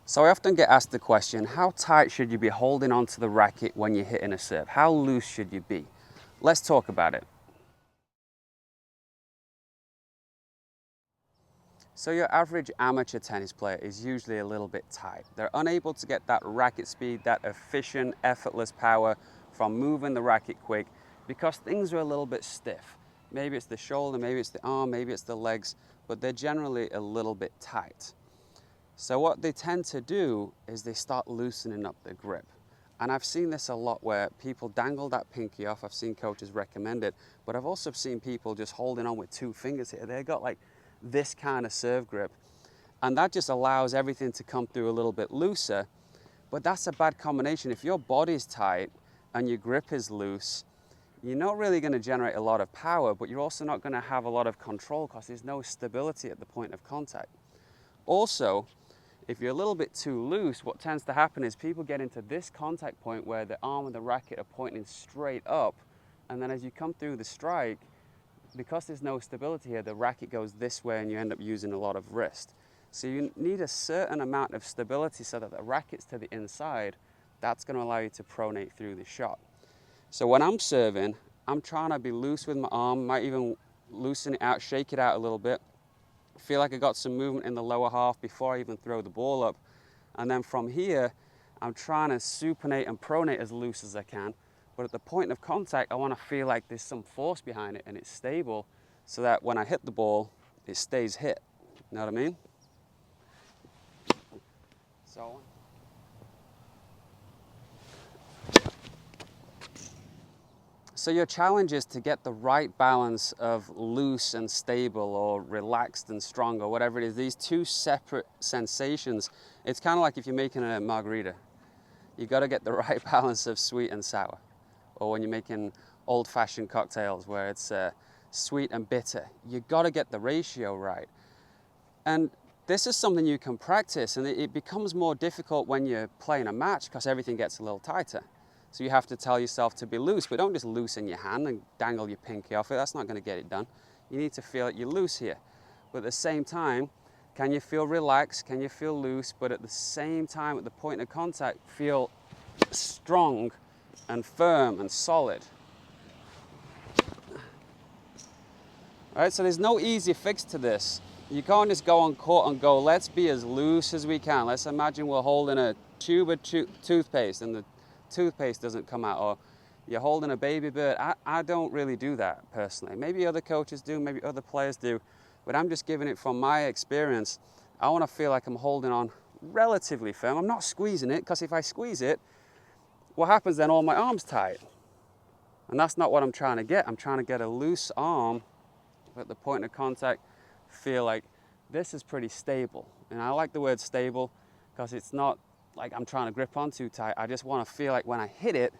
So I often get asked the question, how tight should you be holding onto the racket when you're hitting a serve? How loose should you be? Let's talk about it. So your average amateur tennis player is usually a little bit tight. They're unable to get that racket speed, that efficient, effortless power from moving the racket quick because things are a little bit stiff. Maybe it's the shoulder, maybe it's the arm, maybe it's the legs, but they're generally a little bit tight. So what they tend to do is they start loosening up their grip. And I've seen this a lot where people dangle that pinky off. I've seen coaches recommend it, but I've also seen people just holding on with 2 fingers here. They've got like this kind of serve grip. And that just allows everything to come through a little bit looser. But that's a bad combination. If your body's tight and your grip is loose, you're not really going to generate a lot of power, but you're also not going to have a lot of control because there's no stability at the point of contact. Also, if you're a little bit too loose, what tends to happen is people get into this contact point where the arm and the racket are pointing straight up, and then as you come through the strike, because there's no stability here, the racket goes this way and you end up using a lot of wrist. So you need a certain amount of stability so that the racket's to the inside. That's going to allow you to pronate through the shot. So when I'm serving, I'm trying to be loose with my arm, might even loosen it out, shake it out a little bit. Feel like I got some movement in the lower half before I even throw the ball up. And then from here, I'm trying to supinate and pronate as loose as I can. But at the point of contact, I want to feel like there's some force behind it and it's stable so that when I hit the ball, it stays hit. You know what I mean? So your challenge is to get the right balance of loose and stable or relaxed and strong or whatever it is. These 2 separate sensations, it's kind of like if you're making a margarita. You got to get the right balance of sweet and sour. Or when you're making old-fashioned cocktails where it's sweet and bitter. You got to get the ratio right. And this is something you can practice, and it becomes more difficult when you're playing a match because everything gets a little tighter. So you have to tell yourself to be loose, but don't just loosen your hand and dangle your pinky off it. That's not going to get it done. You need to feel that you're loose here. But at the same time, can you feel relaxed? Can you feel loose? But at the same time, at the point of contact, feel strong and firm and solid. All right, so there's no easy fix to this. You can't just go on court and go, let's be as loose as we can. Let's imagine we're holding a tube of toothpaste and the toothpaste doesn't come out, or you're holding a baby bird. I don't really do that personally. Maybe other coaches do, maybe other players do, but I'm just giving it from my experience. I want to feel like I'm holding on relatively firm. I'm not squeezing it, because if I squeeze it, what happens then? All my arm's tight. And that's not what I'm trying to get. I'm trying to get a loose arm, but at the point of contact, feel like this is pretty stable. And I like the word stable because it's not like I'm trying to grip on too tight. I just want to feel like when I hit it,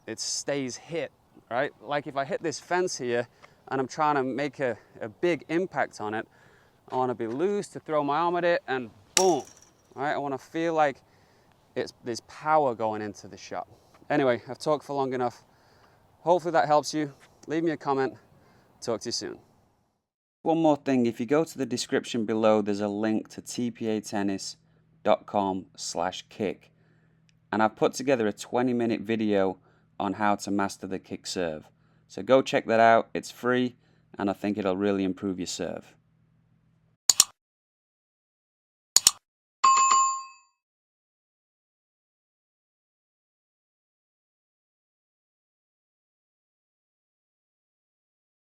it stays hit, right? Like if I hit this fence here and I'm trying to make a big impact on it, I want to be loose to throw my arm at it and boom, right? I want to feel like there's power going into the shot. Anyway, I've talked for long enough. Hopefully that helps you. Leave me a comment. Talk to you soon. One more thing, if you go to the description below, there's a link to tpatennis.com/kick. And I've put together a 20-minute video on how to master the kick serve. So go check that out, it's free, and I think it'll really improve your serve.